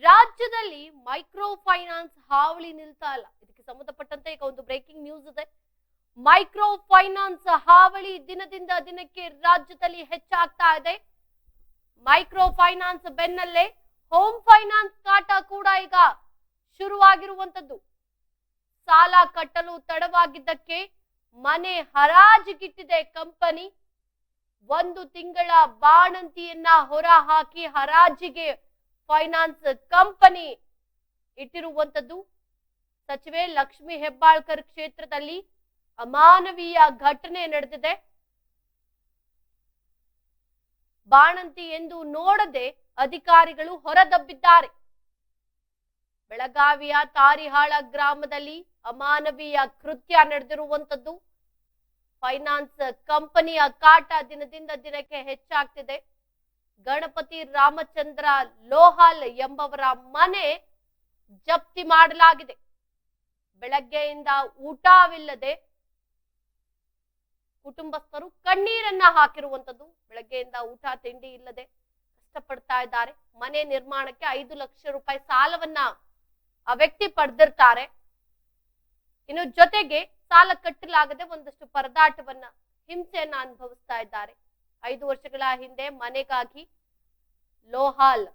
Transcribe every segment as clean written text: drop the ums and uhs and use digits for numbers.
ರಾಜ್ಯದಲ್ಲಿ micro finance ಹಾವಳಿ ನಿಲ್ತಾ ಇಲ್ಲ. ಇದಕ್ಕೆ ಸಂಬಂಧಪಟ್ಟಂತೆ ಈಗ ಒಂದು ಬ್ರೇಕಿಂಗ್ ನ್ಯೂಸ್ ಇದೆ. ಮೈಕ್ರೋ ಫೈನಾನ್ಸ್ ಹಾವಳಿ ದಿನದಿಂದ ದಿನಕ್ಕೆ ರಾಜ್ಯದಲ್ಲಿ ಹೆಚ್ಚಾಗ್ತಾ ಇದೆ. ಮೈಕ್ರೋ ಫೈನಾನ್ಸ್ ಬೆನ್ನಲ್ಲೇ ಹೋಮ್ ಫೈನಾನ್ಸ್ ಕಾಟ ಕೂಡ ಈಗ ಶುರುವಾಗಿರುವಂತದ್ದು. ಸಾಲ ಕಟ್ಟಲು ತಡವಾಗಿದ್ದಕ್ಕೆ ಮನೆ ಹರಾಜಿಗಿಟ್ಟಿದೆ ಕಂಪನಿ. 1 ತಿಂಗಳ ಬಾಣಂತಿಯನ್ನ ಹೊರ ಹಾಕಿ ಹರಾಜಿಗೆ ಫೈನಾನ್ಸ್ ಕಂಪನಿ ಇಟ್ಟಿರುವಂತದ್ದು. ಸಚಿವೆ ಲಕ್ಷ್ಮಿ ಹೆಬ್ಬಾಳ್ಕರ್ ಕ್ಷೇತ್ರದಲ್ಲಿ ಅಮಾನವೀಯ ಘಟನೆ ನಡೆದಿದೆ. ಬಾಣಂತಿ ಎಂದು ನೋಡದೆ ಅಧಿಕಾರಿಗಳು ಹೊರದಬ್ಬಿದ್ದಾರೆ. ಬೆಳಗಾವಿಯ ತಾರಿಹಾಳ ಗ್ರಾಮದಲ್ಲಿ ಅಮಾನವೀಯ ಕೃತ್ಯ ನಡೆದಿರುವಂತದ್ದು. ಫೈನಾನ್ಸ್ ಕಂಪನಿಯ ಕಾಟ ದಿನದಿಂದ ದಿನಕ್ಕೆ ಹೆಚ್ಚಾಗ್ತಿದೆ. ಗಣಪತಿ ರಾಮಚಂದ್ರ ಲೋಹಾಲ್ ಎಂಬವರ ಮನೆ ಜಪ್ತಿ ಮಾಡಲಾಗಿದೆ. ಬೆಳಗ್ಗೆಯಿಂದ ಊಟವಿಲ್ಲದೆ ಕುಟುಂಬಸ್ಥರು ಕಣ್ಣೀರನ್ನ ಹಾಕಿರುವಂತದ್ದು. ಬೆಳಗ್ಗೆಯಿಂದ ಊಟ ತಿಂಡಿ ಇಲ್ಲದೆ ಕಷ್ಟಪಡ್ತಾ ಇದ್ದಾರೆ. ಮನೆ ನಿರ್ಮಾಣಕ್ಕೆ 5 ಲಕ್ಷ ರೂಪಾಯಿ ಸಾಲವನ್ನ ಆ ವ್ಯಕ್ತಿ ಪಡೆದಿರ್ತಾರೆ. ಇನ್ನು ಜೊತೆಗೆ ಸಾಲ ಕಟ್ಟಲಾಗದೆ ಒಂದಷ್ಟು ಪರದಾಟವನ್ನ ಹಿಂಸೆಯನ್ನ ಅನುಭವಿಸ್ತಾ ಇದ್ದಾರೆ. 5 ವರ್ಷಗಳ ಹಿಂದೆ ಮನೆಗಾಗಿ ಲೋಹಾಲ್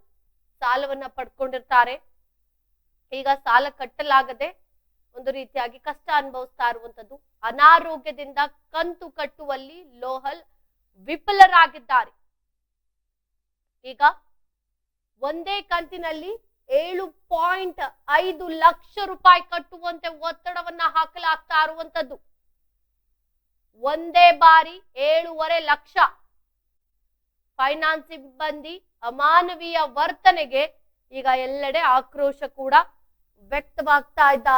ಸಾಲವನ್ನ ಪಡ್ಕೊಂಡಿರ್ತಾರೆ. ಈಗ ಸಾಲ ಕಟ್ಟಲಾಗದೆ ಒಂದು ರೀತಿಯಾಗಿ ಕಷ್ಟ ಅನುಭವಿಸ್ತಾ ಇರುವಂತದ್ದು. ಅನಾರೋಗ್ಯದಿಂದ ಕಂತು ಕಟ್ಟುವಲ್ಲಿ ಲೋಹಾಲ್ ವಿಫಲರಾಗಿದ್ದಾರೆ. ಈಗ ಒಂದೇ ಕಂತಿನಲ್ಲಿ 7.5 ಲಕ್ಷ ರೂಪಾಯಿ ಕಟ್ಟುವಂತೆ ಒತ್ತಡವನ್ನ ಹಾಕಲಾಗ್ತಾ ಇರುವಂತದ್ದು. ಒಂದೇ ಬಾರಿ 7.5 ಲಕ್ಷ. ಫೈನಾನ್ಸ್ ಸಿಬ್ಬಂದಿ ಅಮಾನವೀಯ ವರ್ತನೆಗೆ ಈಗ ಎಲ್ಲೆಡೆ ಆಕ್ರೋಶ ಕೂಡ ವ್ಯಕ್ತವಾಗ್ತಾ ಇದ್ದ.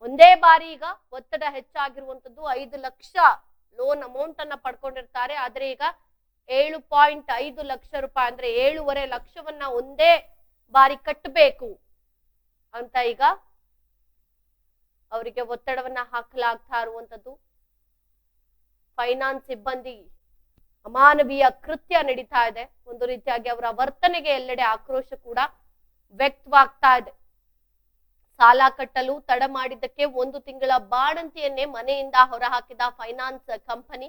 ಒಂದೇ ಬಾರಿ ಈಗ ಒತ್ತಡ ಹೆಚ್ಚಾಗಿರುವಂತದ್ದು. 5 ಲಕ್ಷ ಲೋನ್ ಅಮೌಂಟ್ ಅನ್ನ ಪಡ್ಕೊಂಡಿರ್ತಾರೆ. ಆದ್ರೆ ಈಗ 7.5 ಲಕ್ಷ ರೂಪಾಯಿ ಅಂದ್ರೆ 7.5 ಲಕ್ಷವನ್ನ ಒಂದೇ ಬಾರಿ ಕಟ್ಟಬೇಕು ಅಂತ ಈಗ ಅವರಿಗೆ ಒತ್ತಡವನ್ನ ಹಾಕಲಾಗ್ತಾ ಇರುವಂತದ್ದು. ಫೈನಾನ್ಸ್ ಸಿಬ್ಬಂದಿ ಅಮಾನವೀಯ ಕೃತ್ಯ ನಡೀತಾ ಇದೆ. ಒಂದು ರೀತಿಯಾಗಿ ಅವರ ವರ್ತನೆಗೆ ಎಲ್ಲೆಡೆ ಆಕ್ರೋಶ ಕೂಡ ವ್ಯಕ್ತವಾಗ್ತಾ ಇದೆ. ಸಾಲ ಕಟ್ಟಲು ತಡ ಮಾಡಿದ್ದಕ್ಕೆ 1 ತಿಂಗಳ ಬಾಣಂತಿಯನ್ನೇ ಮನೆಯಿಂದ ಹೊರಹಾಕಿದ ಫೈನಾನ್ಸ್ ಕಂಪನಿ.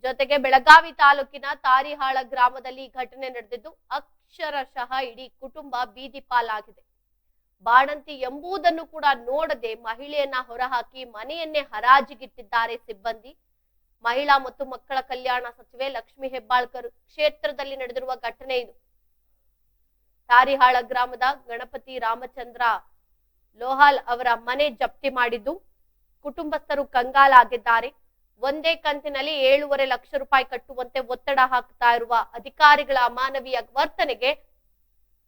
ಜೊತೆಗೆ ಬೆಳಗಾವಿ ತಾಲೂಕಿನ ತಾರಿಹಾಳ ಗ್ರಾಮದಲ್ಲಿ ಘಟನೆ ನಡೆದಿದ್ದು ಅಕ್ಷರಶಃ ಇಡೀ ಕುಟುಂಬ ಬೀದಿ ಪಾಲಾಗಿದೆ. ಬಾಣಂತಿ ಎಂಬುದನ್ನು ಕೂಡ ನೋಡದೆ ಮಹಿಳೆಯನ್ನ ಹೊರಹಾಕಿ ಮನೆಯನ್ನೇ ಹರಾಜಿಗಿಟ್ಟಿದ್ದಾರೆ ಸಿಬ್ಬಂದಿ. ಮಹಿಳಾ ಮತ್ತು ಮಕ್ಕಳ ಕಲ್ಯಾಣ ಸಚಿವೆ ಲಕ್ಷ್ಮಿ ಹೆಬ್ಬಾಳ್ಕರ್ ಕ್ಷೇತ್ರದಲ್ಲಿ ನಡೆದಿರುವ ಘಟನೆ ಇದು. ತಾರಿಹಾಳ ಗ್ರಾಮದ ಗಣಪತಿ ರಾಮಚಂದ್ರ ಲೋಹಾಲ್ ಅವರ ಮನೆ ಜಪ್ತಿ ಮಾಡಿದ್ದು ಕುಟುಂಬಸ್ಥರು ಕಂಗಾಲಾಗಿದ್ದಾರೆ. ಒಂದೇ ಕಂತಿನಲ್ಲಿ 7.5 ಲಕ್ಷ ರೂಪಾಯಿ ಕಟ್ಟುವಂತೆ ಒತ್ತಡ ಹಾಕ್ತಾ ಇರುವ ಅಧಿಕಾರಿಗಳ ಅಮಾನವೀಯ ವರ್ತನೆಗೆ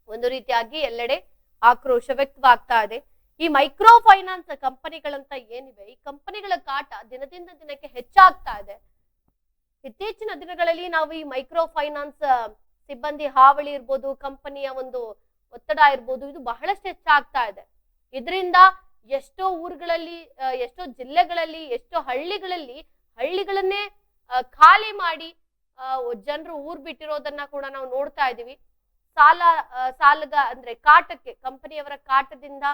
ಒಂದು ರೀತಿಯಾಗಿ ಎಲ್ಲೆಡೆ ಆಕ್ರೋಶ ವ್ಯಕ್ತವಾಗ್ತಾ ಇದೆ. ಈ ಮೈಕ್ರೋ ಫೈನಾನ್ಸ್ ಕಂಪನಿಗಳಂತ ಏನಿವೆ, ಈ ಕಂಪನಿಗಳ ಕಾಟ ದಿನದಿಂದ ದಿನಕ್ಕೆ ಹೆಚ್ಚಾಗ್ತಾ ಇದೆ. ಇತ್ತೀಚಿನ ದಿನಗಳಲ್ಲಿ ನಾವು ಈ ಮೈಕ್ರೋ ಫೈನಾನ್ಸ್ ಸಿಬ್ಬಂದಿ ಹಾವಳಿ ಇರ್ಬೋದು, ಕಂಪನಿಯ ಒಂದು ಒತ್ತಡ ಇರ್ಬೋದು, ಇದು ಬಹಳಷ್ಟು ಹೆಚ್ಚಾಗ್ತಾ ಇದೆ. ಇದರಿಂದ ಎಷ್ಟೋ ಊರುಗಳಲ್ಲಿ, ಎಷ್ಟೋ ಜಿಲ್ಲೆಗಳಲ್ಲಿ, ಎಷ್ಟೋ ಹಳ್ಳಿಗಳನ್ನೇ ಖಾಲಿ ಮಾಡಿ ಜನರು ಊರ್ ಬಿಟ್ಟಿರೋದನ್ನ ಕೂಡ ನಾವು ನೋಡ್ತಾ ಇದೀವಿ. ಸಾಲಗ ಅಂದ್ರೆ ಕಾಟಕ್ಕೆ, ಕಂಪನಿಯವರ ಕಾಟದಿಂದ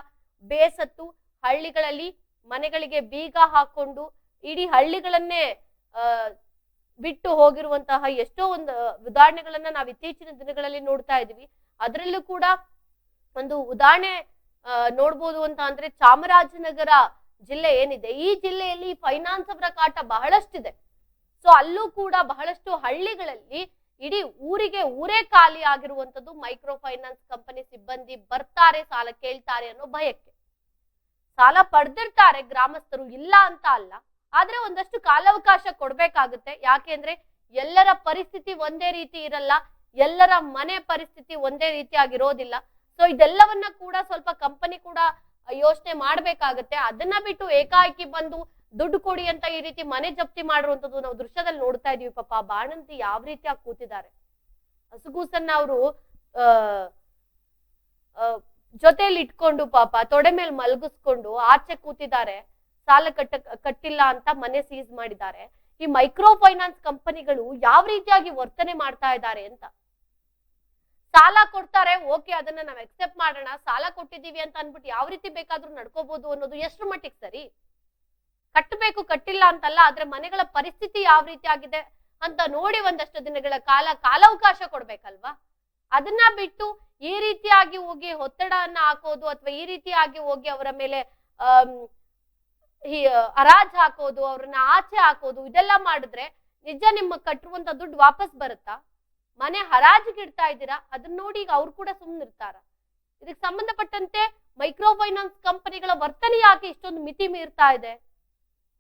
ಬೇಸತ್ತು ಹಳ್ಳಿಗಳಲ್ಲಿ ಮನೆಗಳಿಗೆ ಬೀಗ ಹಾಕೊಂಡು ಇಡೀ ಹಳ್ಳಿಗಳನ್ನೇ ಬಿಟ್ಟು ಹೋಗಿರುವಂತಹ ಎಷ್ಟೋ ಒಂದು ಉದಾಹರಣೆಗಳನ್ನ ನಾವು ಇತ್ತೀಚಿನ ದಿನಗಳಲ್ಲಿ ನೋಡ್ತಾ ಇದೀವಿ. ಅದರಲ್ಲೂ ಕೂಡ ಒಂದು ಉದಾಹರಣೆ ನೋಡ್ಬೋದು ಅಂತ ಅಂದ್ರೆ ಚಾಮರಾಜನಗರ ಜಿಲ್ಲೆ ಏನಿದೆ, ಈ ಜಿಲ್ಲೆಯಲ್ಲಿ ಫೈನಾನ್ಸ್ ಅವರ ಕಾಟ ಬಹಳಷ್ಟಿದೆ. ಸೊ ಅಲ್ಲೂ ಕೂಡ ಬಹಳಷ್ಟು ಹಳ್ಳಿಗಳಲ್ಲಿ ಇಡೀ ಊರೇ ಖಾಲಿ ಆಗಿರುವಂತದ್ದು. ಮೈಕ್ರೋ ಫೈನಾನ್ಸ್ ಕಂಪನಿ ಸಿಬ್ಬಂದಿ ಬರ್ತಾರೆ, ಸಾಲ ಕೇಳ್ತಾರೆ ಅನ್ನೋ ಭಯಕ್ಕೆ. ಸಾಲ ಪಡೆದಿರ್ತಾರೆ ಗ್ರಾಮಸ್ಥರು, ಇಲ್ಲ ಅಂತ ಅಲ್ಲ, ಆದ್ರೆ ಒಂದಷ್ಟು ಕಾಲಾವಕಾಶ ಕೊಡ್ಬೇಕಾಗುತ್ತೆ. ಯಾಕೆಂದ್ರೆ ಎಲ್ಲರ ಪರಿಸ್ಥಿತಿ ಒಂದೇ ರೀತಿ ಇರಲ್ಲ, ಎಲ್ಲರ ಮನೆ ಪರಿಸ್ಥಿತಿ ಒಂದೇ ರೀತಿಯಾಗಿರೋದಿಲ್ಲ. ಸೊ ಇದೆಲ್ಲವನ್ನ ಕೂಡ ಸ್ವಲ್ಪ ಕಂಪನಿ ಕೂಡ ಯೋಚನೆ ಮಾಡ್ಬೇಕಾಗತ್ತೆ. ಅದನ್ನ ಬಿಟ್ಟು ಏಕಾಏಕಿ ಬಂದು ದುಡ್ಡು ಕೊಡಿ ಅಂತ ಈ ರೀತಿ ಮನೆ ಜಪ್ತಿ ಮಾಡಿರುವಂತದ್ದು ನಾವು ದೃಶ್ಯದಲ್ಲಿ ನೋಡ್ತಾ ಇದೀವಿ. ಪಾಪ ಬಾಣಂತಿ ಯಾವ ರೀತಿಯಾಗಿ ಕೂತಿದ್ದಾರೆ. ಹಸುಗೂಸನ್ನ ಅವರು ಜೊತೆಯಲ್ಲಿ ಇಟ್ಕೊಂಡು ಪಾಪ ತೊಡೆ ಮೇಲೆ ಮಲಗಿಸ್ಕೊಂಡು ಆಚೆ ಕೂತಿದ್ದಾರೆ. ಸಾಲ ಕಟ್ಟಿಲ್ಲ ಅಂತ ಮನೆ ಸೀಸ್ ಮಾಡಿದ್ದಾರೆ. ಈ ಮೈಕ್ರೋ ಫೈನಾನ್ಸ್ ಕಂಪನಿಗಳು ಯಾವ ರೀತಿಯಾಗಿ ವರ್ತನೆ ಮಾಡ್ತಾ ಇದ್ದಾರೆ ಅಂತ. ಸಾಲ ಕೊಡ್ತಾರೆ, ಓಕೆ, ಅದನ್ನ ನಾವ್ ಎಕ್ಸೆಪ್ಟ್ ಮಾಡೋಣ, ಸಾಲ ಕೊಟ್ಟಿದೀವಿ ಅಂತ ಅನ್ಬಿಟ್ಟು ಯಾವ ರೀತಿ ಬೇಕಾದ್ರೂ ನಡ್ಕೋಬಹುದು ಅನ್ನೋದು ಎಷ್ಟು ಮಟ್ಟಿಗೆ ಸರಿ? ಕಟ್ಟಬೇಕು, ಕಟ್ಟಿಲ್ಲ ಅಂತಲ್ಲ, ಆದ್ರೆ ಮನೆಗಳ ಪರಿಸ್ಥಿತಿ ಯಾವ ರೀತಿ ಆಗಿದೆ ಅಂತ ನೋಡಿ ಒಂದಷ್ಟು ದಿನಗಳ ಕಾಲಾವಕಾಶ ಕೊಡ್ಬೇಕಲ್ವಾ? ಅದನ್ನ ಬಿಟ್ಟು ಈ ರೀತಿಯಾಗಿ ಹೋಗಿ ಒತ್ತಡವನ್ನ ಹಾಕೋದು ಅಥವಾ ಈ ರೀತಿಯಾಗಿ ಹೋಗಿ ಅವರ ಮೇಲೆ ಹರಾಜ್ ಹಾಕೋದು, ಅವ್ರನ್ನ ಆಚೆ ಹಾಕೋದು, ಇದೆಲ್ಲ ಮಾಡಿದ್ರೆ ನಿಜ ನಿಮ್ಮ ಕಟ್ಟಿರುವಂತ ದುಡ್ಡು ವಾಪಸ್ ಬರುತ್ತಾ? ಮನೆ ಹರಾಜಿಗೆ ಇಡ್ತಾ ಇದ್ದೀರಾ, ಅದನ್ನ ನೋಡಿ ಈಗ ಅವ್ರು ಕೂಡ ಸುಮ್ಮನಿರ್ತಾರ? ಇದಕ್ಕೆ ಸಂಬಂಧಪಟ್ಟಂತೆ ಮೈಕ್ರೋ ಫೈನಾನ್ಸ್ ಕಂಪನಿಗಳ ವರ್ತನೆ ಯಾಕೆ ಇಷ್ಟೊಂದು ಮಿತಿ ಮೀರ್ತಾ ಇದೆ?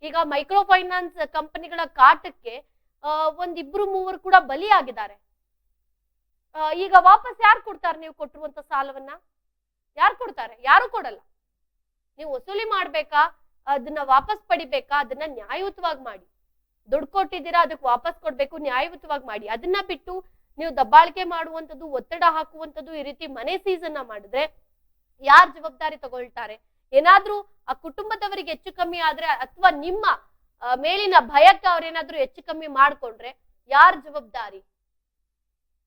ಈಗ ಮೈಕ್ರೋ ಫೈನಾನ್ಸ್ ಕಂಪನಿಗಳ ಕಾಟಕ್ಕೆ ಒಂದಿಬ್ರು ಮೂವರು ಕೂಡ ಬಲಿಯಾಗಿದ್ದಾರೆ. ಈಗ ವಾಪಸ್ ಯಾರು ಕೊಡ್ತಾರೆ? ನೀವು ಕೊಟ್ಟಿರುವಂತ ಸಾಲವನ್ನ ಯಾರು ಕೊಡ್ತಾರೆ? ಯಾರು ಕೊಡಲ್ಲ. ನೀವು ವಸೂಲಿ ಮಾಡ್ಬೇಕಾ, ಅದನ್ನ ವಾಪಸ್ ಪಡಿಬೇಕಾ, ಅದನ್ನ ನ್ಯಾಯಯುತವಾಗಿ ಮಾಡಿ. ದುಡ್ಡು ಕೊಟ್ಟಿದ್ದೀರಾ, ಅದಕ್ಕೆ ವಾಪಸ್ ಕೊಡ್ಬೇಕು, ನ್ಯಾಯಯುತವಾಗಿ ಮಾಡಿ. ಅದನ್ನ ಬಿಟ್ಟು ನೀವು ದಬ್ಬಾಳಿಕೆ ಮಾಡುವಂಥದ್ದು, ಒತ್ತಡ ಹಾಕುವಂಥದ್ದು, ಈ ರೀತಿ ಮನೆ ಸೀಸನ್ನ ಮಾಡಿದ್ರೆ ಯಾರು ಜವಾಬ್ದಾರಿ ತಗೊಳ್ತಾರೆ? ಏನಾದ್ರೂ ಆ ಕುಟುಂಬದವರಿಗೆ ಹೆಚ್ಚು ಕಮ್ಮಿ ಆದ್ರೆ ಅಥವಾ ನಿಮ್ಮ ಮೇಲಿನ ಭಯಕ್ಕೆ ಅವ್ರೇನಾದ್ರೂ ಹೆಚ್ಚು ಕಮ್ಮಿ ಮಾಡ್ಕೊಂಡ್ರೆ ಯಾರ್ ಜವಾಬ್ದಾರಿ?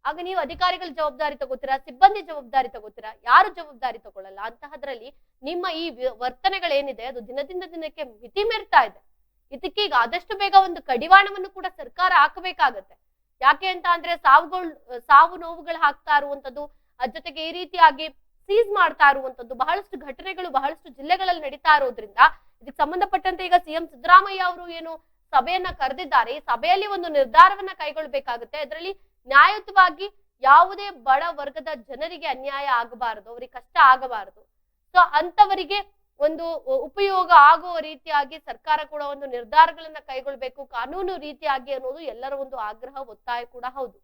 ಆಗ ನೀವು ಅಧಿಕಾರಿಗಳ ಜವಾಬ್ದಾರಿ ತಗೋತೀರಾ, ಸಿಬ್ಬಂದಿ ಜವಾಬ್ದಾರಿ ತಗೋತೀರಾ? ಯಾರು ಜವಾಬ್ದಾರಿ ತಗೊಳ್ಳಲ್ಲ. ಅಂತಹದ್ರಲ್ಲಿ ನಿಮ್ಮ ಈ ವರ್ತನೆಗಳೇನಿದೆ ಅದು ದಿನದಿಂದ ದಿನಕ್ಕೆ ಮಿತಿ ಮೀರ್ತಾ ಇದೆ. ಇದಕ್ಕೀಗ ಆದಷ್ಟು ಬೇಗ ಒಂದು ಕಡಿವಾಣವನ್ನು ಕೂಡ ಸರ್ಕಾರ ಹಾಕಬೇಕಾಗತ್ತೆ. ಯಾಕೆ ಅಂತ ಅಂದ್ರೆ ಸಾವು ನೋವುಗಳು ಹಾಕ್ತಾ ಇರುವಂತದ್ದು, ಅದ್ರ ಜೊತೆಗೆ ಈ ರೀತಿಯಾಗಿ ಸೀಸ್ ಮಾಡ್ತಾ ಇರುವಂತದ್ದು ಬಹಳಷ್ಟು ಘಟನೆಗಳು ಬಹಳಷ್ಟು ಜಿಲ್ಲೆಗಳಲ್ಲಿ ನಡೀತಾ ಇರೋದ್ರಿಂದ ಇದಕ್ಕೆ ಸಂಬಂಧಪಟ್ಟಂತೆ ಈಗ ಸಿಎಂ ಸಿದ್ದರಾಮಯ್ಯ ಅವರು ಏನು ಸಭೆಯನ್ನ ಕರೆದಿದ್ದಾರೆ, ಈ ಸಭೆಯಲ್ಲಿ ಒಂದು ನಿರ್ಧಾರವನ್ನ ಕೈಗೊಳ್ಬೇಕಾಗುತ್ತೆ. ಅದರಲ್ಲಿ ನ್ಯಾಯಯುತವಾಗಿ ಯಾವುದೇ ಬಡ ವರ್ಗದ ಜನರಿಗೆ ಅನ್ಯಾಯ ಆಗಬಾರದು, ಅವರಿಗೆ ಕಷ್ಟ ಆಗಬಾರದು. ಸೊ ಅಂತವರಿಗೆ ಒಂದು ಉಪಯೋಗ ಆಗುವ ರೀತಿಯಾಗಿ ಸರ್ಕಾರ ಕೂಡ ಒಂದು ನಿರ್ಧಾರಗಳನ್ನ ಕೈಗೊಳ್ಬೇಕು, ಕಾನೂನು ರೀತಿಯಾಗಿ ಅನ್ನೋದು ಎಲ್ಲರ ಒಂದು ಆಗ್ರಹ, ಒತ್ತಾಯ ಕೂಡ ಹೌದು.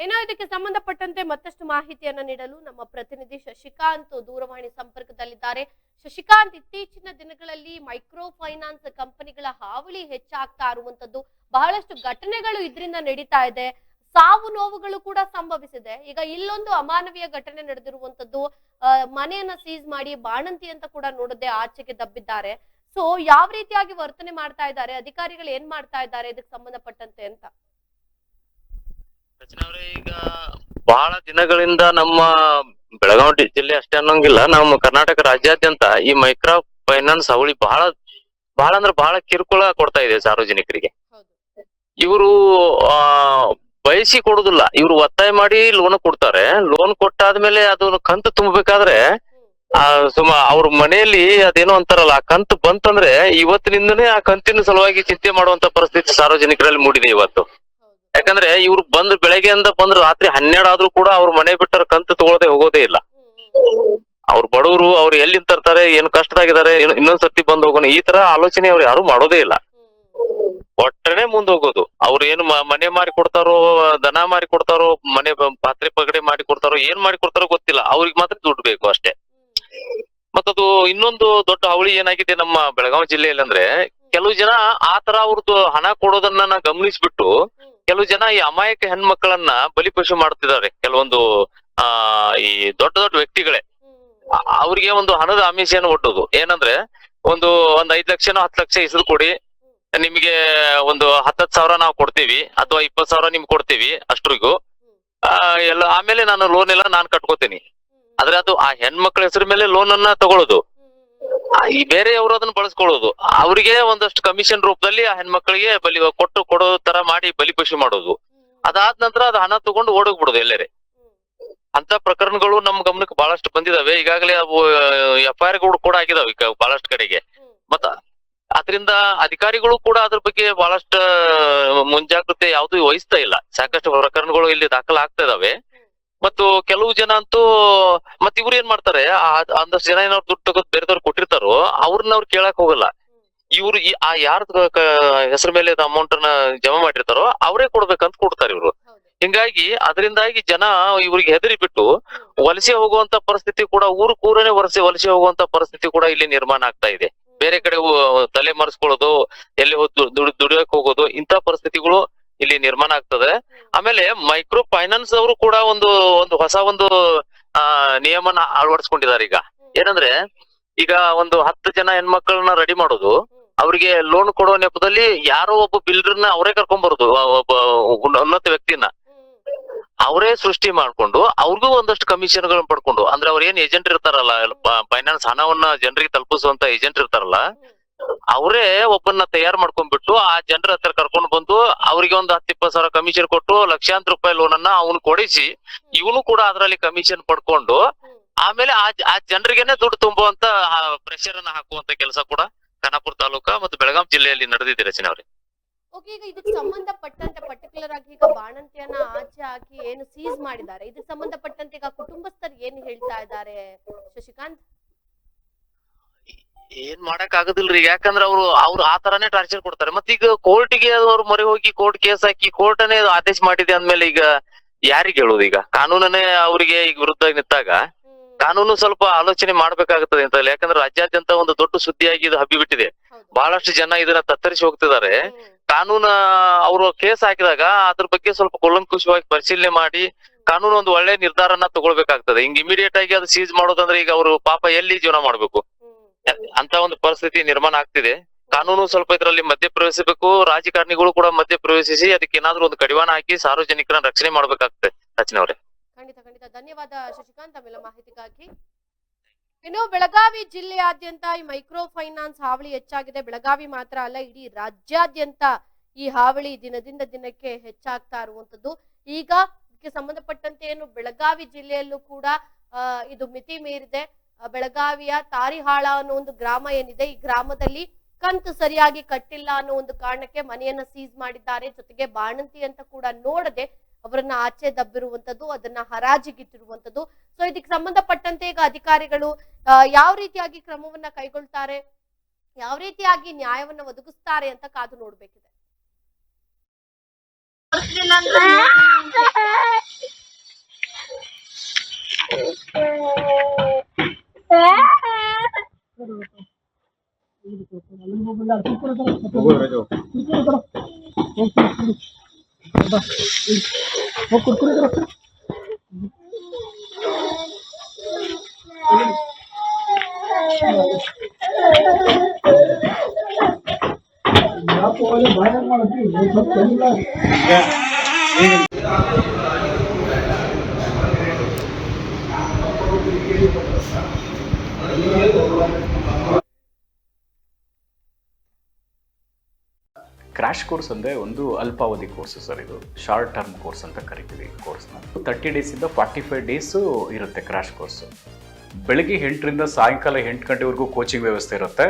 ಏನೋ ಇದಕ್ಕೆ ಸಂಬಂಧಪಟ್ಟಂತೆ ಮತ್ತಷ್ಟು ಮಾಹಿತಿಯನ್ನ ನೀಡಲು ನಮ್ಮ ಪ್ರತಿನಿಧಿ ಶಶಿಕಾಂತ್ ದೂರವಾಣಿ ಸಂಪರ್ಕದಲ್ಲಿದ್ದಾರೆ. ಶಶಿಕಾಂತ್, ಇತ್ತೀಚಿನ ದಿನಗಳಲ್ಲಿ ಮೈಕ್ರೋ ಫೈನಾನ್ಸ್ ಕಂಪನಿಗಳ ಹಾವಳಿ ಹೆಚ್ಚಾಗ್ತಾ ಇರುವಂತದ್ದು, ಬಹಳಷ್ಟು ಘಟನೆಗಳು ಇದರಿಂದ ನಡೀತಾ ಇದೆ, ಸಾವು ನೋವುಗಳು ಕೂಡ ಸಂಭವಿಸಿದೆ. ಈಗ ಇಲ್ಲೊಂದು ಅಮಾನವೀಯ ಘಟನೆ ನಡೆದಿರುವಂತದ್ದು, ಮನೆಯನ್ನ ಸೀಸ್ ಮಾಡಿ ಬಾಣಂತಿ ಅಂತ ಕೂಡ ನೋಡದೆ ಆಚೆಗೆ ದಬ್ಬಿದ್ದಾರೆ. ಸೊ ಯಾವ ರೀತಿಯಾಗಿ ವರ್ತನೆ ಮಾಡ್ತಾ ಇದ್ದಾರೆ ಅಧಿಕಾರಿಗಳು, ಏನ್ ಮಾಡ್ತಾ ಇದ್ದಾರೆ ಇದಕ್ಕೆ ಸಂಬಂಧಪಟ್ಟಂತೆ ಅಂತ? ಈಗ ಬಹಳ ದಿನಗಳಿಂದ ನಮ್ಮ ಬೆಳಗಾವಿ ಜಿಲ್ಲೆ ಅಷ್ಟೇ ಅನ್ನೋಂಗಿಲ್ಲ, ನಮ್ಮ ಕರ್ನಾಟಕ ರಾಜ್ಯಾದ್ಯಂತ ಈ ಮೈಕ್ರೋ ಫೈನಾನ್ಸ್ ಹಾವಳಿ ಬಹಳ ಅಂದ್ರೆ ಬಹಳ ಕಿರುಕುಳ ಕೊಡ್ತಾ ಇದೆ ಸಾರ್ವಜನಿಕರಿಗೆ. ಇವರು ಬಯಸಿ ಕೊಡುದಿಲ್ಲ, ಇವ್ರು ಒತ್ತಾಯ ಮಾಡಿ ಲೋನ್ ಕೊಡ್ತಾರೆ. ಲೋನ್ ಕೊಟ್ಟಾದ್ಮೇಲೆ ಅದು ಕಂತು ತುಂಬಬೇಕಾದ್ರೆ ಅವ್ರ ಮನೆಯಲ್ಲಿ ಅದೇನೋ ಅಂತಾರಲ್ಲ, ಆ ಕಂತು ಬಂತಂದ್ರೆ ಇವತ್ತಿನಿಂದನೇ ಆ ಕಂತಿನ ಸಲುವಾಗಿ ಚಿಂತೆ ಮಾಡುವಂತ ಪರಿಸ್ಥಿತಿ ಸಾರ್ವಜನಿಕರಲ್ಲಿ ಮೂಡಿದೆ ಇವತ್ತು. ಯಾಕಂದ್ರೆ ಇವ್ರು ಬೆಳಗ್ಗೆಯಿಂದ ಬಂದ್ರು ರಾತ್ರಿ 12 ಆದ್ರೂ ಕೂಡ ಅವ್ರ ಮನೆ ಬಿಟ್ಟರ ಕಂತು ತಗೊಳ್ಳದೆ ಹೋಗೋದೇ ಇಲ್ಲ. ಅವ್ರು ಬಡವರು, ಅವ್ರು ಎಲ್ಲಿಂದ ತರ್ತಾರೆ, ಏನ್ ಕಷ್ಟದಾಗಿದ್ದಾರೆ, ಇನ್ನೊಂದ್ಸರ್ತಿ ಬಂದ್ ಹೋಗೋಣ, ಈ ತರ ಆಲೋಚನೆ ಅವ್ರು ಯಾರು ಮಾಡೋದೇ ಇಲ್ಲ. ಒಟ್ಟನೆ ಮುಂದ್ ಹೋಗೋದು. ಅವ್ರು ಏನು ಮನೆ ಮಾರಿ ಕೊಡ್ತಾರೋ, ದನ ಮಾರಿ ಕೊಡ್ತಾರೋ, ಮನೆ ಪಾತ್ರೆ ಪಗಡೆ ಮಾಡಿ ಕೊಡ್ತಾರೋ, ಏನ್ ಮಾಡಿ ಕೊಡ್ತಾರೋ ಗೊತ್ತಿಲ್ಲ, ಅವ್ರಿಗೆ ಮಾತ್ರ ದುಡ್ಡು ಬೇಕು ಅಷ್ಟೇ. ಮತ್ತದು ಇನ್ನೊಂದು ದೊಡ್ಡ ಹಾವಳಿ ಏನಾಗಿದೆ ನಮ್ಮ ಬೆಳಗಾವಿ ಜಿಲ್ಲೆಯಲ್ಲಿ ಅಂದ್ರೆ, ಕೆಲವು ಜನ ಆತರ ಅವ್ರದ್ದು ಹಣ ಕೊಡೋದನ್ನ ಗಮನಿಸ್ಬಿಟ್ಟು ಕೆಲವು ಜನ ಈ ಅಮಾಯಕ ಹೆಣ್ಮಕ್ಳನ್ನ ಬಲಿಪಶು ಮಾಡ್ತಿದ್ದಾರೆ. ಕೆಲವೊಂದು ಈ ದೊಡ್ಡ ದೊಡ್ಡ ವ್ಯಕ್ತಿಗಳೇ ಅವ್ರಿಗೆ ಒಂದು ಹಣದ ಆಮಿಷಯನ್ನು ಒಡ್ಡುದು. ಏನಂದ್ರೆ ಒಂದ್ 5 ಲಕ್ಷನೋ 10 ಲಕ್ಷ ಇಸ್ದು ಕೊಡಿ, ನಿಮ್ಗೆ ಒಂದು 10,000 ನಾವು ಕೊಡ್ತೀವಿ ಅಥವಾ 20,000 ನಿಮ್ಗೆ ಕೊಡ್ತೀವಿ ಅಷ್ಟ್ರಿಗೂ ಎಲ್ಲ, ಆಮೇಲೆ ನಾನು ಲೋನ್ ಎಲ್ಲ ನಾನ್ ಕಟ್ಕೋತೀನಿ. ಆದ್ರೆ ಅದು ಆ ಹೆಣ್ಮಕ್ಳ ಹೆಸರು ಮೇಲೆ ಲೋನ್ ಅನ್ನ ತಗೊಳ್ಳೋದು, ಈ ಬೇರೆಯವರು ಅದನ್ನ ಬಳಸ್ಕೊಳ್ಳೋದು, ಅವ್ರಿಗೆ ಒಂದಷ್ಟು ಕಮಿಷನ್ ರೂಪದಲ್ಲಿ ಆ ಹೆಣ್ಮಕ್ಳಿಗೆ ಕೊಡೋ ತರ ಮಾಡಿ ಬಲಿಪಶು ಮಾಡೋದು. ಅದಾದ ನಂತರ ಅದು ಹಣ ತಗೊಂಡು ಓಡೋಗ್ಬಿಡೋದು ಎಲ್ಲರೇ. ಅಂತ ಪ್ರಕರಣಗಳು ನಮ್ ಗಮನಕ್ಕೆ ಬಹಳಷ್ಟು ಬಂದಿದಾವೆ. ಈಗಾಗಲೇ ಅವು FIR ಕೂಡ ಆಗಿದಾವೆ ಈಗ ಬಹಳಷ್ಟು ಕಡೆಗೆ. ಮತ್ತ ಅದರಿಂದ ಅಧಿಕಾರಿಗಳು ಕೂಡ ಅದ್ರ ಬಗ್ಗೆ ಬಹಳಷ್ಟು ಮುಂಜಾಗ್ರತೆ ಯಾವ್ದು ವಹಿಸ್ತಾ ಇಲ್ಲ. ಸಾಕಷ್ಟು ಪ್ರಕರಣಗಳು ಇಲ್ಲಿ ದಾಖಲಾಗ್ತಾ ಇದಾವೆ. ಮತ್ತು ಕೆಲವು ಜನ ಅಂತೂ ಮತ್ ಇವ್ರು ಏನ್ ಮಾಡ್ತಾರೆ, ಒಂದಷ್ಟು ಜನ ಏನಾದ್ರು ದುಡ್ಡು ತಗೋದ್ ಬೇರೆದವ್ರು ಕೊಟ್ಟಿರ್ತಾರೋ ಅವ್ರನ್ನ ಅವ್ರು ಕೇಳಕ್ ಹೋಗಲ್ಲ. ಇವ್ರು ಆ ಯಾರ ಹೆಸರು ಮೇಲೆ ಅಮೌಂಟ್ ಅನ್ನ ಜಮಾ ಮಾಡಿರ್ತಾರೋ ಅವರೇ ಕೊಡ್ಬೇಕಂತ ಕೊಡ್ತಾರೆ ಇವ್ರು. ಹಿಂಗಾಗಿ ಅದರಿಂದಾಗಿ ಜನ ಇವ್ರಿಗೆ ಹೆದರಿ ಬಿಟ್ಟು ವಲಸೆ ಹೋಗುವಂತ ಪರಿಸ್ಥಿತಿ ಕೂಡ, ಊರನೇ ವಲಸೆ ಹೋಗುವಂತ ಪರಿಸ್ಥಿತಿ ಕೂಡ ಇಲ್ಲಿ ನಿರ್ಮಾಣ ಆಗ್ತಾ ಇದೆ. ಬೇರೆ ಕಡೆ ತಲೆ ಮರೆಸ್ಕೊಳ್ಳೋದು, ಎಲ್ಲಿ ದುಡಿಯಕ್ ಹೋಗೋದು, ಇಂತ ಪರಿಸ್ಥಿತಿಗಳು ಇಲ್ಲಿ ನಿರ್ಮಾಣ ಆಗ್ತದೆ. ಆಮೇಲೆ ಮೈಕ್ರೋ ಫೈನಾನ್ಸ್ ಅವರು ಕೂಡ ಒಂದು ಹೊಸ ನಿಯಮನ ಅಳವಡಿಸ್ಕೊಂಡಿದ್ದಾರೆ ಈಗ. ಏನಂದ್ರೆ ಈಗ 10 ಜನ ಹೆಣ್ಮಕ್ಳನ್ನ ರೆಡಿ ಮಾಡೋದು, ಅವ್ರಿಗೆ ಲೋನ್ ಕೊಡೋ ನೆಪದಲ್ಲಿ ಯಾರೋ ಒಬ್ಬ ಬಿಲ್ಡರ್ನ ಅವರೇ ಕರ್ಕೊಂಡ್ ಬರೋದು, ಒಬ್ಬ ಉನ್ನತ ವ್ಯಕ್ತಿನ ಅವರೇ ಸೃಷ್ಟಿ ಮಾಡ್ಕೊಂಡು ಅವ್ರಿಗೂ ಒಂದಷ್ಟು ಕಮಿಷನ್ ಗಳನ್ನ ಪಡ್ಕೊಂಡು, ಅಂದ್ರೆ ಅವ್ರ ಏನ್ ಏಜೆಂಟ್ ಇರ್ತಾರಲ್ಲ, ಫೈನಾನ್ಸ್ ಹಣವನ್ನ ಜನರಿಗೆ ತಲುಪಿಸುವಂತ ಏಜೆಂಟ್ ಇರ್ತಾರಲ್ಲ, ಅವರೇ ಒಬ್ಬನ್ನ ತಯಾರು ಮಾಡ್ಕೊಂಡ್ಬಿಟ್ಟು ಆ ಜನರ ಹತ್ರ ಕರ್ಕೊಂಡು ಬಂದು ಅವ್ರಿಗೆ ಒಂದು 10-20 ಸಾವಿರ ಕಮಿಷನ್ ಕೊಟ್ಟು ಲಕ್ಷಾಂತರ ರೂಪಾಯಿ ಲೋನ್ ಅನ್ನ ಅವನು ಕೊಡಿಸಿ, ಇವನು ಕೂಡ ಅದರಲ್ಲಿ ಕಮಿಷನ್ ಪಡ್ಕೊಂಡು ಆಮೇಲೆ ಆ ಜನರಿಗೆನೆ ದುಡ್ಡು ತುಂಬುವಂತ ಪ್ರೆಷರ್ ಅನ್ನ ಹಾಕುವಂತ ಕೆಲಸ ಕೂಡ ಖಾನಾಪುರ ತಾಲೂಕಾ ಮತ್ತು ಬೆಳಗಾಂ ಜಿಲ್ಲೆಯಲ್ಲಿ ನಡೆದಿದೆ ರಚನೆ ಅವ್ರೆ. ಓಕೆ, ಈಗ ಇದಕ್ಕೆ ಸಂಬಂಧಪಟ್ಟಂತೆ ಪರ್ಟಿಕ್ಯುಲರ್ ಆಗಿ ಈಗ ಬಾಣಂತಿಯನ್ನ ಆಚೆ ಹಾಕಿ ಏನು ಸೀಸ್ ಮಾಡಿದ್ದಾರೆ, ಇದಕ್ಕೆ ಸಂಬಂಧಪಟ್ಟಂತೆ ಈಗ ಕುಟುಂಬಸ್ಥರು ಏನ್ ಹೇಳ್ತಾ ಇದ್ದಾರೆ ಶಶಿಕಾಂತ್? ಏನ್ ಮಾಡಕ್ ಆಗುದಿಲ್ರಿ, ಯಾಕಂದ್ರೆ ಅವ್ರು ಆ ತರಾನೇ ಟಾರ್ಚರ್ ಕೊಡ್ತಾರೆ. ಮತ್ತೆ ಈಗ ಕೋರ್ಟ್ಗೆ ಅವ್ರು ಮೊರೆ ಹೋಗಿ ಕೋರ್ಟ್ ಕೇಸ್ ಹಾಕಿ ಕೋರ್ಟನೇ ಆದೇಶ ಮಾಡಿದೆ ಅಂದ್ಮೇಲೆ ಈಗ ಯಾರಿಗೆ ಹೇಳುದು? ಈಗ ಕಾನೂನನ್ನೇ ಅವರಿಗೆ ಈಗ ವಿರುದ್ಧ ನಿಂತಾಗ ಕಾನೂನು ಸ್ವಲ್ಪ ಆಲೋಚನೆ ಮಾಡ್ಬೇಕಾಗುತ್ತದೆ ಅಂತ. ಯಾಕಂದ್ರೆ ರಾಜ್ಯಾದ್ಯಂತ ಒಂದು ದೊಡ್ಡ ಸುದ್ದಿಯಾಗಿ ಇದು ಹಬ್ಬಿಬಿಟ್ಟಿದೆ. ಬಹಳಷ್ಟು ಜನ ಇದನ್ನ ತತ್ತರಿಸಿ ಹೋಗ್ತಿದ್ದಾರೆ. ಕಾನೂನ ಅವರು ಕೇಸ್ ಹಾಕಿದಾಗ ಅದ್ರ ಬಗ್ಗೆ ಸ್ವಲ್ಪ ಕೂಲಂಕುಷವಾಗಿ ಪರಿಶೀಲನೆ ಮಾಡಿ ಕಾನೂನು ಒಂದು ಒಳ್ಳೆ ನಿರ್ಧಾರನ ತಗೊಳ್ಬೇಕಾಗ್ತದೆ. ಹಿಂಗ್ ಇಮಿಡಿಯೇಟ್ ಆಗಿ ಅದು ಸೀಸ್ ಮಾಡೋದಂದ್ರೆ ಈಗ ಅವರು ಪಾಪ ಎಲ್ಲಿ ಜೀವನ ಮಾಡ್ಬೇಕು ಅಂತ ಒಂದು ಪರಿಸ್ಥಿತಿ ನಿರ್ಮಾಣ ಆಗ್ತಿದೆ. ಕಾನೂನು ಸ್ವಲ್ಪ ಇದರಲ್ಲಿ ಮಧ್ಯ ಪ್ರವೇಶಿಸಬೇಕು, ರಾಜಕಾರಣಿಗಳು ಕೂಡ ಮಧ್ಯ ಪ್ರವೇಶಿಸಿ ಅದಕ್ಕೆ ಏನಾದ್ರೂ ಒಂದು ಕಡಿವಾಣ ಹಾಕಿ ಸಾರ್ವಜನಿಕರನ್ನ ರಕ್ಷಣೆ ಮಾಡ್ಬೇಕಾಗ್ತದೆ. ರಚನೆ ಅವರೇ, ಖಂಡಿತ ಧನ್ಯವಾದ ಶಶಿಕಾಂತ್ ತಮ್ಮೆಲ್ಲ ಮಾಹಿತಿಗಾಗಿ. ಇನ್ನು ಬೆಳಗಾವಿ ಜಿಲ್ಲೆಯಾದ್ಯಂತ ಈ ಮೈಕ್ರೋ ಫೈನಾನ್ಸ್ ಹಾವಳಿ ಹೆಚ್ಚಾಗಿದೆ. ಬೆಳಗಾವಿ ಮಾತ್ರ ಅಲ್ಲ, ಇಡೀ ರಾಜ್ಯಾದ್ಯಂತ ಈ ಹಾವಳಿ ದಿನದಿಂದ ದಿನಕ್ಕೆ ಹೆಚ್ಚಾಗ್ತಾ ಇರುವಂತದ್ದು. ಈಗ ಇದಕ್ಕೆ ಸಂಬಂಧಪಟ್ಟಂತೆ ಏನು ಬೆಳಗಾವಿ ಜಿಲ್ಲೆಯಲ್ಲೂ ಕೂಡ ಇದು ಮಿತಿ ಮೀರಿದೆ. ಬೆಳಗಾವಿಯ ತಾರಿಹಾಳ ಅನ್ನೋ ಒಂದು ಗ್ರಾಮ ಏನಿದೆ, ಈ ಗ್ರಾಮದಲ್ಲಿ ಕಂತು ಸರಿಯಾಗಿ ಕಟ್ಟಿಲ್ಲ ಅನ್ನೋ ಒಂದು ಕಾರಣಕ್ಕೆ ಮನೆಯನ್ನ ಸೀಸ್ ಮಾಡಿದ್ದಾರೆ. ಜೊತೆಗೆ ಬಾಣಂತಿ ಅಂತ ಕೂಡ ನೋಡದೆ ಅವರನ್ನ ಆಚೆ ದಬ್ಬಿರುವಂತದ್ದು, ಅದನ್ನ ಹರಾಜಿಗಿಟ್ಟಿರುವಂತದ್ದು. ಸೊ ಇದಕ್ಕೆ ಸಂಬಂಧಪಟ್ಟಂತೆ ಈಗ ಅಧಿಕಾರಿಗಳು ಯಾವ ರೀತಿಯಾಗಿ ಕ್ರಮವನ್ನ ಕೈಗೊಳ್ತಾರೆ, ಯಾವ ರೀತಿಯಾಗಿ ನ್ಯಾಯವನ್ನ ಒದಗಿಸ್ತಾರೆ ಅಂತ ಕಾದು ನೋಡ್ಬೇಕಿದೆ. ಕ್ರ್ಯಾಶ್ ಕೋರ್ಸ್ ಅಂದರೆ ಒಂದು ಅಲ್ಪಾವಧಿ ಕೋರ್ಸು ಸರ್. ಇದು ಶಾರ್ಟ್ ಟರ್ಮ್ ಕೋರ್ಸ್ ಅಂತ ಕರಿತೀವಿ ಕೋರ್ಸ್ನ. 30 ಡೇಸಿಂದ 45 ಡೇಸು ಇರುತ್ತೆ ಕ್ರ್ಯಾಶ್ ಕೋರ್ಸು. ಬೆಳಗ್ಗೆ 8ರಿಂದ ಸಾಯಂಕಾಲ 8 ಗಂಟೆವರೆಗೂ ಕೋಚಿಂಗ್ ವ್ಯವಸ್ಥೆ ಇರುತ್ತೆ.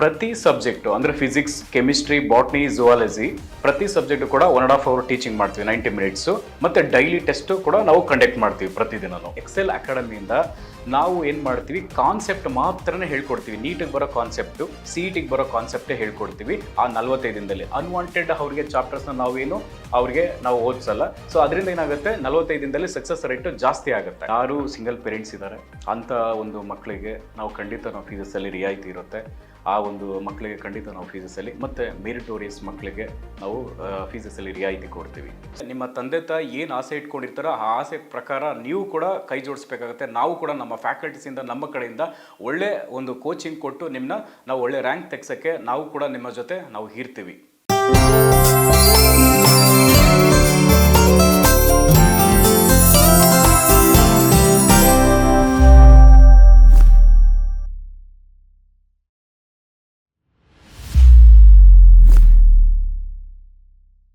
ಪ್ರತಿ ಸಬ್ಜೆಕ್ಟು ಅಂದರೆ ಫಿಸಿಕ್ಸ್, ಕೆಮಿಸ್ಟ್ರಿ, ಬಾಟ್ನಿ, ಝುವಾಲಜಿ ಪ್ರತಿ ಸಬ್ಜೆಕ್ಟು ಕೂಡ 1.5 ಅವರ್ ಟೀಚಿಂಗ್ ಮಾಡ್ತೀವಿ, 90 ಮಿನಿಟ್ಸು. ಮತ್ತು ಡೈಲಿ ಟೆಸ್ಟು ಕೂಡ ನಾವು ಕಂಡಕ್ಟ್ ಮಾಡ್ತೀವಿ ಪ್ರತಿದಿನನೂ. ಎಕ್ಸೆಲ್ ಅಕಾಡೆಮಿಯಿಂದ ನಾವು ಏನು ಮಾಡ್ತೀವಿ, ಕಾನ್ಸೆಪ್ಟ್ ಮಾತ್ರನೇ ಹೇಳ್ಕೊಡ್ತೀವಿ. ನೀಟಿಗೆ ಬರೋ ಕಾನ್ಸೆಪ್ಟು, CETಗೆ ಬರೋ ಕಾನ್ಸೆಪ್ಟೇ ಹೇಳ್ಕೊಡ್ತೀವಿ ಆ 45 ದಿನದಲ್ಲಿ. ಅನ್ವಾಂಟೆಡ್ ಅವರಿಗೆ ಚಾಪ್ಟರ್ಸ್ನ ನಾವು ಓದಿಸಲ್ಲ. ಸೊ ಅದರಿಂದ ಏನಾಗುತ್ತೆ, 45 ದಿನದಲ್ಲಿ ಸಕ್ಸಸ್ ರೇಟು ಜಾಸ್ತಿ ಆಗುತ್ತೆ. ಯಾರು ಸಿಂಗಲ್ ಪೇರೆಂಟ್ಸ್ ಇದ್ದಾರೆ ಅಂಥ ಒಂದು ಮಕ್ಕಳಿಗೆ ನಾವು ಖಂಡಿತ ನಾವು ಫೀಸಲ್ಲಿ ರಿಯಾಯಿತಿ ಇರುತ್ತೆ. ಆ ಒಂದು ಮಕ್ಕಳಿಗೆ ಖಂಡಿತ ನಾವು ಫೀಸಸಲ್ಲಿ ಮತ್ತು ಮೆರಿಟೋರಿಯಸ್ ಮಕ್ಕಳಿಗೆ ನಾವು ಫೀಸಸಲ್ಲಿ ರಿಯಾಯಿತಿ ಕೊಡ್ತೀವಿ. ನಿಮ್ಮ ತಂದೆ ತಾಯಿ ಏನು ಆಸೆ ಇಟ್ಕೊಂಡಿರ್ತಾರೋ ಆ ಆಸೆ ಪ್ರಕಾರ ನೀವು ಕೂಡ ಕೈ ಜೋಡಿಸ್ಬೇಕಾಗುತ್ತೆ. ನಾವು ಕೂಡ ನಮ್ಮ ಫ್ಯಾಕಲ್ಟೀಸಿಂದ ನಮ್ಮ ಕಡೆಯಿಂದ ಒಳ್ಳೆ ಒಂದು ಕೋಚಿಂಗ್ ಕೊಟ್ಟು ನಿಮ್ಮನ್ನ ನಾವು ಒಳ್ಳೆ ರ್ಯಾಂಕ್ ತೆಗ್ಸೋಕ್ಕೆ ನಾವು ಕೂಡ ನಿಮ್ಮ ಜೊತೆ ನಾವು ಇರ್ತೀವಿ.